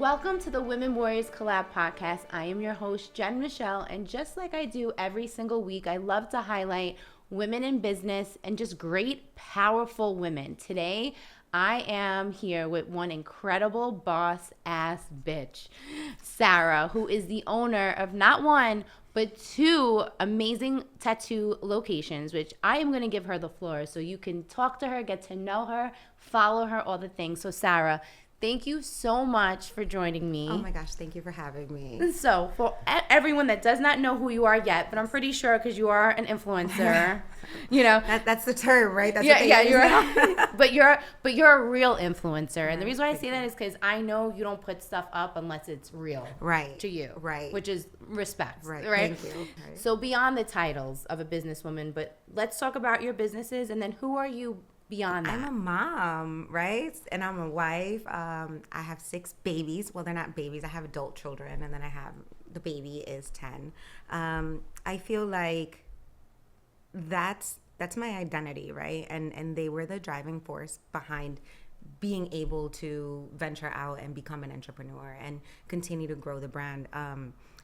Welcome to the Women Warriors Collab podcast. I am your host, Jen Michelle, and just like I do every single week, I love to highlight women in business and just great, powerful women. Today, I am here with one incredible boss-ass bitch, Sara, who is the owner of not one, but two amazing tattoo locations, which I am going to give her the floor so you can talk to her, get to know her, follow her, all the things. So, Sara, thank you so much for joining me. Oh my gosh, thank you for having me. So, for everyone that does not know who you are yet, but I'm pretty sure because you are an influencer, you know. That's the term, right? That's you're but you're a real influencer. And the reason why I say that is because I know you don't put stuff up unless it's real to you. Right. Which is respect. Right. Thank you. Right. So beyond the titles of a businesswoman, but let's talk about your businesses and then who are you beyond that? I'm a mom, right? And I'm a wife. I have 6 babies. Well, they're not babies. I have adult children, and then I have the baby is 10. I feel like that's my identity, right? And they were the driving force behind being able to venture out and become an entrepreneur and continue to grow the brand.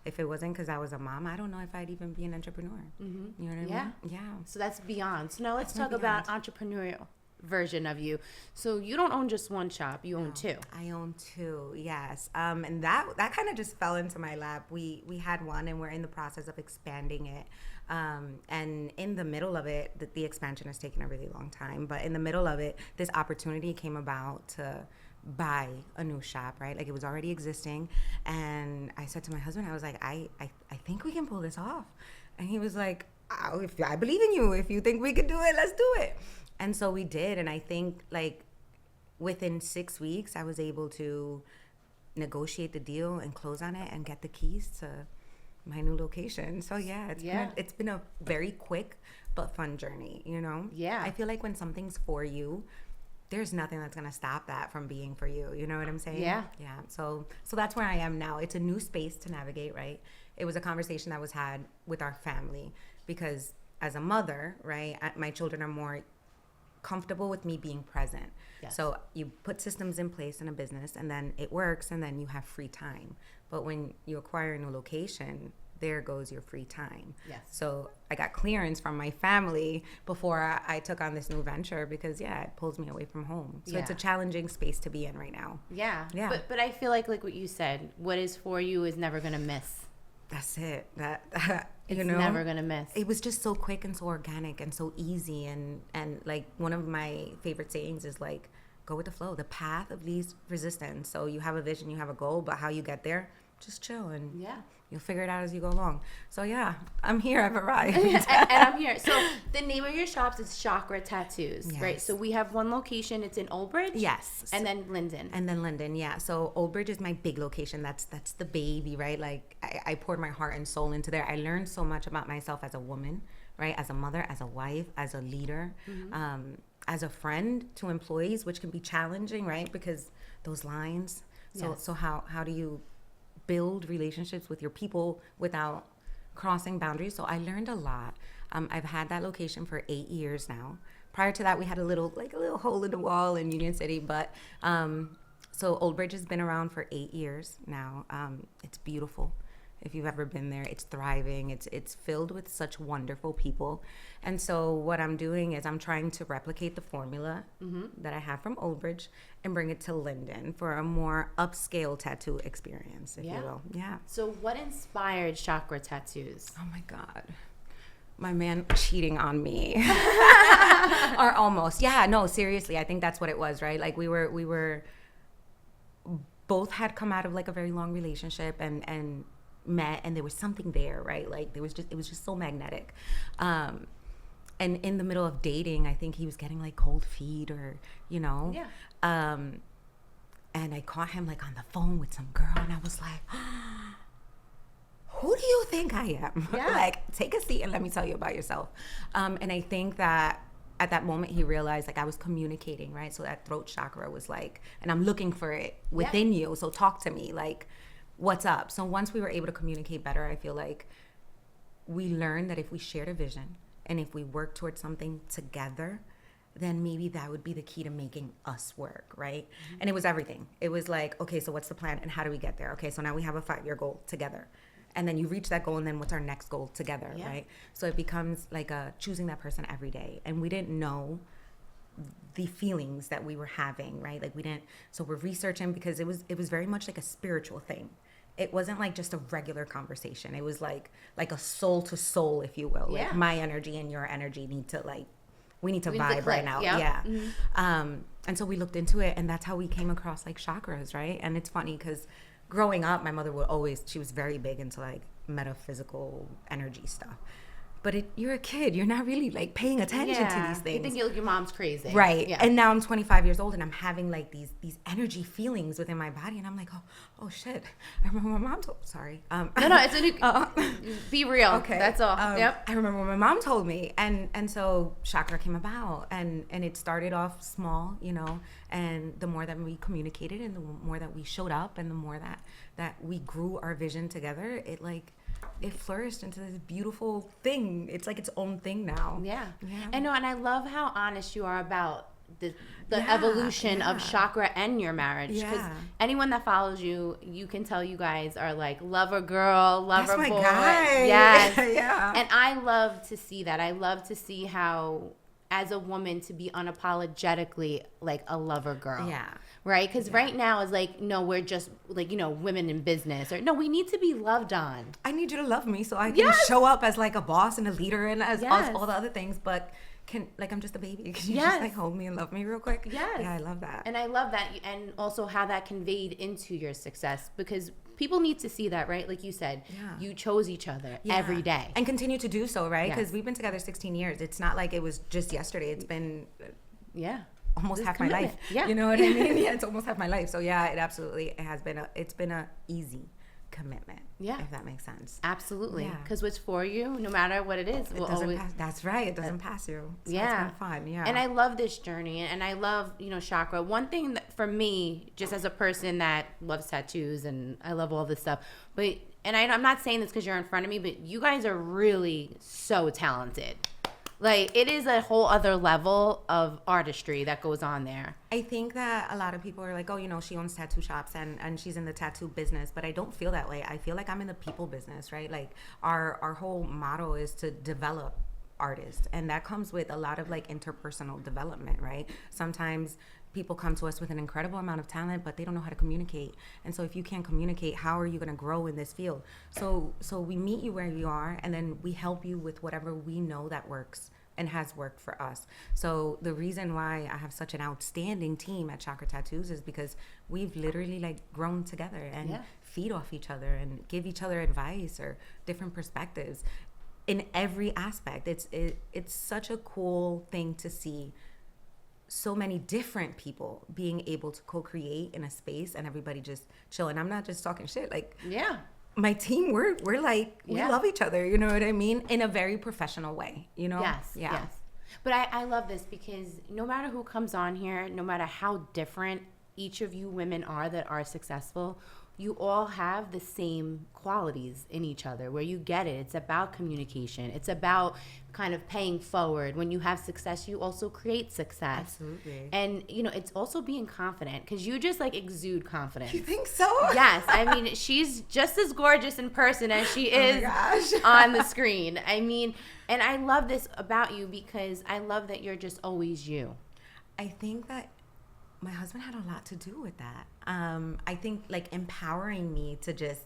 If it wasn't because I was a mom, I don't know if I'd even be an entrepreneur. Mm-hmm. You know what I mean? Yeah. So that's beyond. So now let's talk about entrepreneurial version of you. So you don't own just one shop, you own 2. I own 2, yes. And that kind of just fell into my lap. We had one and we're in the process of expanding it. And in the middle of it, the expansion has taken a really long time, but in the middle of it, this opportunity came about to buy a new shop, right? Like it was already existing. And I said to my husband, I was like, I think we can pull this off. And he was like, if I believe in you. If you think we could do it, let's do it. And so we did. And I think like within 6 weeks, I was able to negotiate the deal and close on it and get the keys to my new location. So it's been a very quick but fun journey, you know? Yeah. I feel like when something's for you, there's nothing that's going to stop that from being for you. You know what I'm saying? Yeah. Yeah. So that's where I am now. It's a new space to navigate, right? It was a conversation that was had with our family because as a mother, right, my children are more comfortable with me being present. Yes. So you put systems in place in a business and then it works and then you have free time. But when you acquire a new location, there goes your free time. Yes. So I got clearance from my family before I took on this new venture because it pulls me away from home. So it's a challenging space to be in right now. Yeah. Yeah. But I feel like what you said, what is for you is never gonna miss. That's it. It's never gonna miss. It was just so quick and so organic and so easy and like one of my favorite sayings is like, go with the flow. The path of least resistance. So you have a vision, you have a goal, but how you get there, just chill and you'll figure it out as you go along. So I'm here. I've arrived. and I'm here. So the name of your shops is Chakra Tattoos, right? So we have one location. It's in Old Bridge. Yes. And then Linden. Yeah. So Old Bridge is my big location. That's the baby, right? Like I poured my heart and soul into there. I learned so much about myself as a woman, right? As a mother, as a wife, as a leader, as a friend to employees, which can be challenging, right? Because those lines. So how do you build relationships with your people without crossing boundaries? So I learned a lot. I've had that location for 8 years now. Prior to that, we had a little hole in the wall in Union City, but so Old Bridge has been around for 8 years now. It's beautiful. If you've ever been there, it's thriving. It's filled with such wonderful people. And so what I'm doing is I'm trying to replicate the formula that I have from Old Bridge and bring it to Linden for a more upscale tattoo experience, if you will. Yeah. So what inspired Chakra Tattoos? Oh my God. My man cheating on me. Or almost. Yeah, no, seriously. I think that's what it was, right? Like we were both had come out of like a very long relationship and met, and there was something there, right? Like it was just so magnetic. And in the middle of dating, I think he was getting like cold feet or, you know. Yeah. And I caught him like on the phone with some girl and I was like, who do you think I am? Yeah. Like, take a seat and let me tell you about yourself. And I think that at that moment he realized like I was communicating, right? So that throat chakra was like, and I'm looking for it within you. So talk to me, like, what's up? So once we were able to communicate better, I feel like we learned that if we shared a vision and if we work towards something together, then maybe that would be the key to making us work, right? And it was everything. It was like, okay, so what's the plan and how do we get there? Okay, so now we have a 5-year goal together. And then you reach that goal, and then what's our next goal together, right? So it becomes like choosing that person every day. And we didn't know the feelings that we were having, right? Like we didn't, so we're researching because it was very much like a spiritual thing. It wasn't like just a regular conversation. It was like a soul to soul, if you will. Yeah. Like my energy and your energy need to we need to vibe right now. Yep. Yeah. Mm-hmm. And so we looked into it, and that's how we came across like chakras, right? And it's funny because growing up, my mother she was very big into like metaphysical energy stuff. But you're a kid. You're not really like paying attention to these things. You think your mom's crazy. Right. Yeah. And now I'm 25 years old, and I'm having like these energy feelings within my body. And I'm like, oh shit. I remember my mom told, sorry. No, it's be real. Okay. That's all. Yep. I remember when my mom told me. And so Chakra came about, and it started off small, you know, and the more that we communicated and the more that we showed up and the more that we grew our vision together, it flourished into this beautiful thing. It's like its own thing now. Yeah. And I love how honest you are about the evolution of Chakra and your marriage. Because anyone that follows you, you can tell you guys are like lover girl, lover boy. That's my guy. Yes. Yeah. And I love to see that. I love to see how, as a woman, to be unapologetically like a lover girl. Yeah. Right? Because right now it's like, no, we're just like, you know, women in business. Or no, we need to be loved on. I need you to love me so I can show up as like a boss and a leader and as all the other things. But I'm just a baby. Can you just like hold me and love me real quick? Yes. Yeah, I love that. And I love that. And also how that conveyed into your success, because people need to see that, right? Like you said, you chose each other every day. And continue to do so, right? Because we've been together 16 years. It's not like it was just yesterday. It's been almost half my life. Yeah. You know what I mean? Yeah, it's almost half my life. So yeah, it has been it's been a easy commitment. Yeah. If that makes sense. Absolutely. Because what's for you, no matter what it is, it doesn't pass. That's right. It doesn't pass you. So it's been fun. Yeah. And I love this journey, and I love, you know, Chakra. One thing that for me, just as a person that loves tattoos and I love all this stuff, I'm not saying this because you're in front of me, but you guys are really so talented. Like, it is a whole other level of artistry that goes on there. I think that a lot of people are like, oh, you know, she owns tattoo shops and she's in the tattoo business. But I don't feel that way. I feel like I'm in the people business, right? Like, our whole motto is to develop artists. And that comes with a lot of, like, interpersonal development, right? Sometimes people come to us with an incredible amount of talent, but they don't know how to communicate. And so if you can't communicate, how are you going to grow in this field? So we meet you where you are, and then we help you with whatever we know that works and has worked for us. So the reason why I have such an outstanding team at Chakra Tattoos is because we've literally like grown together and feed off each other and give each other advice or different perspectives in every aspect. It's such a cool thing to see so many different people being able to co-create in a space and everybody just chill. And I'm not just talking shit. Like, my team, we're like, we love each other. You know what I mean? In a very professional way, you know? Yes. But I love this because no matter who comes on here, no matter how different each of you women are that are successful, you all have the same qualities in each other where you get it. It's about communication. It's about kind of paying forward. When you have success, you also create success. Absolutely. And, you know, it's also being confident because you just like exude confidence. You think so? Yes. I mean, she's just as gorgeous in person as she is on the screen. I mean, and I love this about you because I love that you're just always you. I think that my husband had a lot to do with that. I think like empowering me to just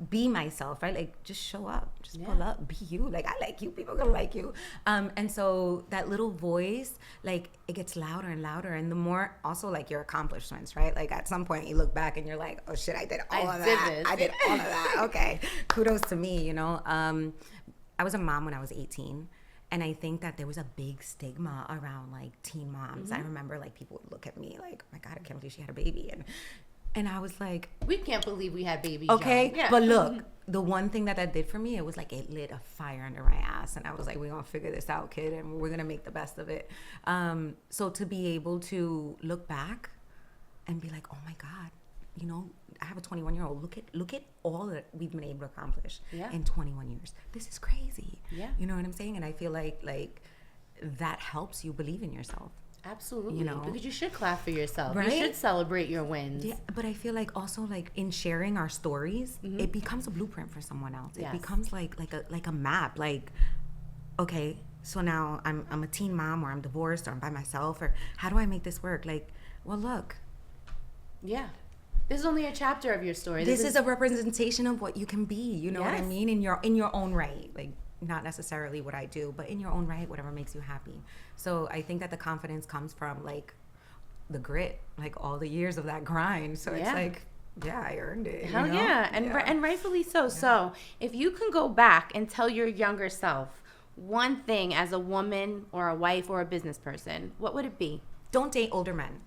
be myself, right? Like just show up, just pull up, be you. Like I like you, people gonna like you. And so that little voice, like it gets louder and louder. And the more also like your accomplishments, right? Like at some point you look back and you're like, oh shit, I did all of that. I did all of that. Okay, kudos to me, you know. I was a mom when I was 18. And I think that there was a big stigma around like teen moms. I remember like people would look at me like, oh my God, I can't believe she had a baby. And I was like, we can't believe we had babies. Okay. Yeah. But look, the one thing that did for me, it was like it lit a fire under my ass. And I was like, we're going to figure this out, kid. And we're going to make the best of it. So to be able to look back and be like, oh my God, you know, I have a 21-year-old. Look at all that we've been able to accomplish in 21 years. This is crazy. Yeah. You know what I'm saying? And I feel like that helps you believe in yourself. Absolutely. You know? Because you should clap for yourself. Right? You should celebrate your wins. Yeah, but I feel like also like in sharing our stories, it becomes a blueprint for someone else. It becomes like a map. Like, okay, so now I'm a teen mom, or I'm divorced, or I'm by myself, or how do I make this work? Like, well, look. Yeah. This is only a chapter of your story. This is a representation of what you can be. You know what I Yes. mean? In your own right. Like, not necessarily what I do, but in your own right, whatever makes you happy. So I think that the confidence comes from like the grit, like all the years of that grind. So it's like, yeah, I earned it. Hell you know? yeah. And rightfully so. Yeah. So if you can go back and tell your younger self one thing as a woman or a wife or a business person, what would it be? Don't date older men.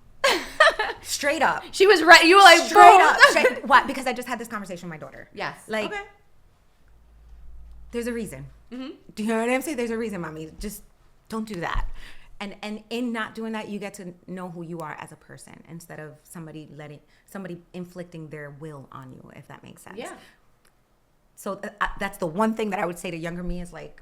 Straight up. She was right. You were like, straight up. What? Because I just had this conversation with my daughter. Yes. Like, okay. There's a reason. Mm-hmm. Do you know what I'm saying? There's a reason, mommy. Just don't do that. And in not doing that, you get to know who you are as a person instead of somebody inflicting their will on you, if that makes sense. Yeah. So that's the one thing that I would say to younger me is like,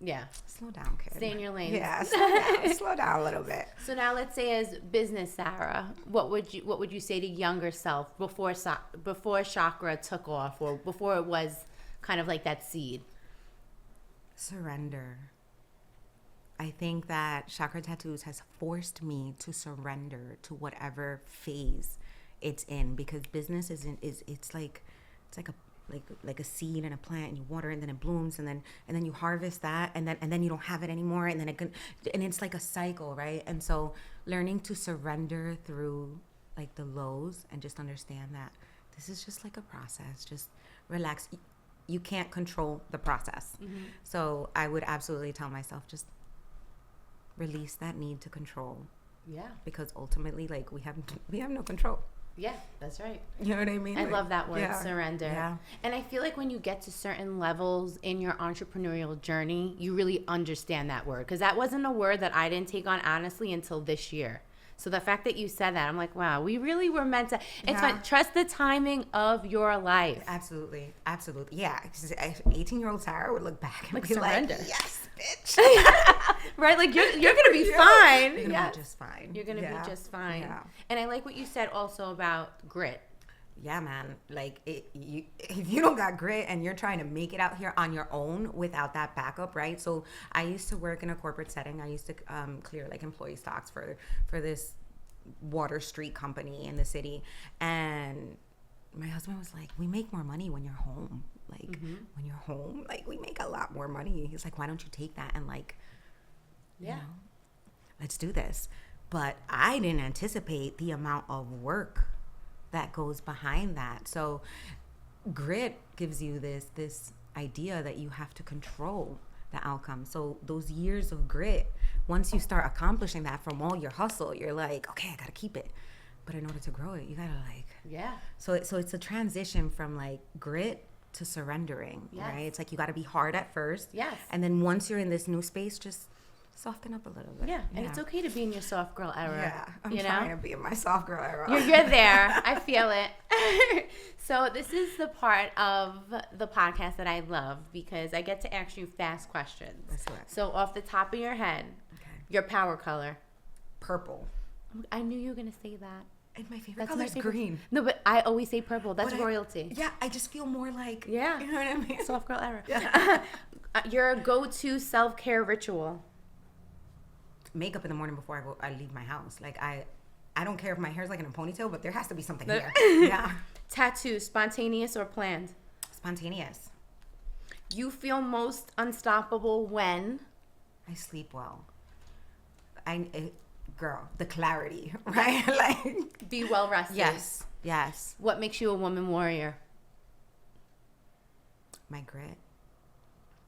yeah, slow down, kid. Stay in your lane. Yeah, slow down a little bit. So now let's say as business Sarah, what would you say to younger self before Chakra took off, or before it was kind of like that seed? Surrender. I think that Chakra Tattoos has forced me to surrender to whatever phase it's in, because business it's like a seed and a plant, and you water it and then it blooms, and then you harvest that, and then you don't have it anymore, and then and it's like a cycle, right? And so learning to surrender through like the lows and just understand that this is just like a process. Just relax. You can't control the process. Mm-hmm. So I would absolutely tell myself, just release that need to control. Yeah. Because ultimately, like, we have no control. Yeah, that's right. You know what I mean? I love that word, surrender. Yeah. And I feel like when you get to certain levels in your entrepreneurial journey, you really understand that word. Because that wasn't a word that I didn't take on honestly until this year. So the fact that you said that, I'm like, wow, we really were meant to. It's fun. Trust the timing of your life. Absolutely. Absolutely. Yeah. 18-year-old Sara would look back and be surrender. Like, yes, bitch. Right? Like, you're going to be fine. You're going to be just fine. You're going to be just fine. Yeah. And I like what you said also about grit. Yeah, man. Like, if you don't got grit and you're trying to make it out here on your own without that backup, right? So I used to work in a corporate setting. I used to clear like employee stocks for this Water Street company in the city, and my husband was like, "We make more money when you're home. Like, when you're home, like, we make a lot more money." He's like, "Why don't you take that and like, you know, let's do this?" But I didn't anticipate the amount of work that goes behind that. So grit gives you this idea that you have to control the outcome. So those years of grit, once you start accomplishing that from all your hustle, you're like, okay, I gotta keep it. But in order to grow it, you gotta so it's a transition from like grit to surrendering, right? It's like you gotta be hard at first, and then once you're in this new space, just soften up a little bit. And it's okay to be in your soft girl era. Yeah, I'm trying to be in my soft girl era. You're there. I feel it. So this is the part of the podcast that I love, because I get to ask you fast questions. That's right. So off the top of your head, your power color. Purple. I knew you were going to say that. And my favorite color is green. No, but I always say purple. That's royalty. I just feel more like, you know what I mean? Soft girl era. Yeah. Your go-to self-care ritual. Makeup in the morning before I leave my house. Like, I don't care if my hair's like in a ponytail, but there has to be something here. Tattoo, spontaneous or planned? Spontaneous. You feel most unstoppable when? I sleep well. Girl, the clarity, right? Like, be well rested. Yes. What makes you a woman warrior? My grit.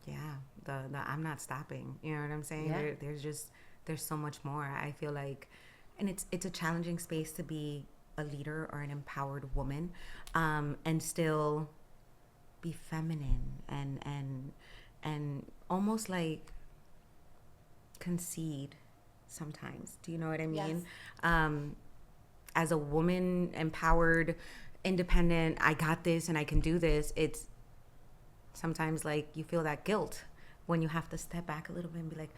Yeah, the I'm not stopping. You know what I'm saying? Yeah. There's so much more. I feel like, and it's a challenging space to be a leader or an empowered woman, and still be feminine and almost like concede sometimes. Do you know what I mean? Yes. As a woman, empowered, independent, I got this and I can do this. It's sometimes like you feel that guilt when you have to step back a little bit and be like,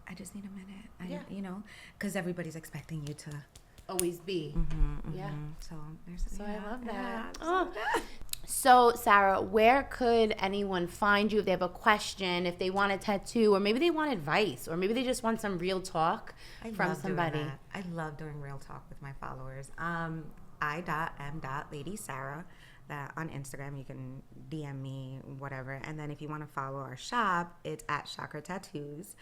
I just need a minute. Yeah. You know, because everybody's expecting you to always be. Yeah. So I love that. Yeah, So, Sara, where could anyone find you if they have a question, if they want a tattoo, or maybe they want advice, or maybe they just want some real talk from somebody? I love doing real talk with my followers. I.m.lady.Sara. That on Instagram, you can DM me, whatever. And then if you want to follow our shop, it's at Chakra Tattoos.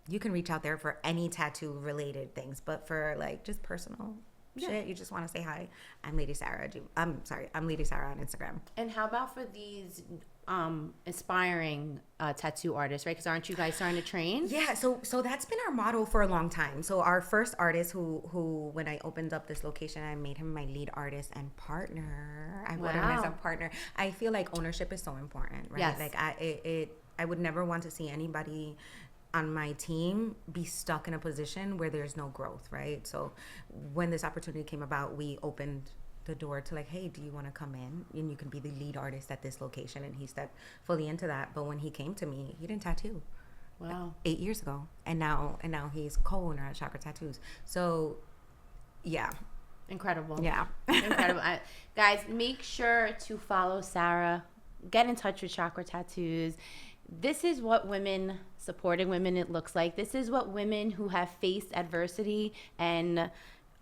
You can reach out there for any tattoo related things, but for like just personal shit, you just want to say hi, I'm Lady Sara. I'm Lady Sara on Instagram. And how about for these aspiring tattoo artists, right? Because aren't you guys starting to train? Yeah, so that's been our motto for a long time. So our first artist who when I opened up this location, I made him my lead artist and partner. I wanted myself partner. I feel like ownership is so important, right? Yes. Like I would never want to see anybody on my team be stuck in a position where there's no growth, right? So when this opportunity came about, we opened the door to like, hey, do you want to come in and you can be the lead artist at this location? And he stepped fully into that. But when he came to me, he didn't tattoo. Wow. 8 years ago, and now he's co-owner at Chakra Tattoos. So yeah, incredible. Yeah. Incredible. Guys, make sure to follow Sara, get in touch with Chakra Tattoos. This is what women, supporting women, it looks like. This is what women who have faced adversity and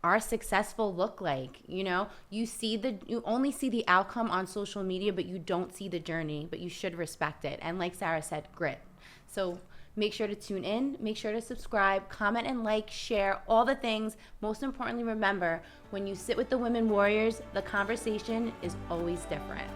are successful look like. You know, you only see the outcome on social media, but you don't see the journey, but you should respect it. And like Sara said, grit. So make sure to tune in, make sure to subscribe, comment and like, share, all the things. Most importantly, remember, when you sit with the women warriors, the conversation is always different.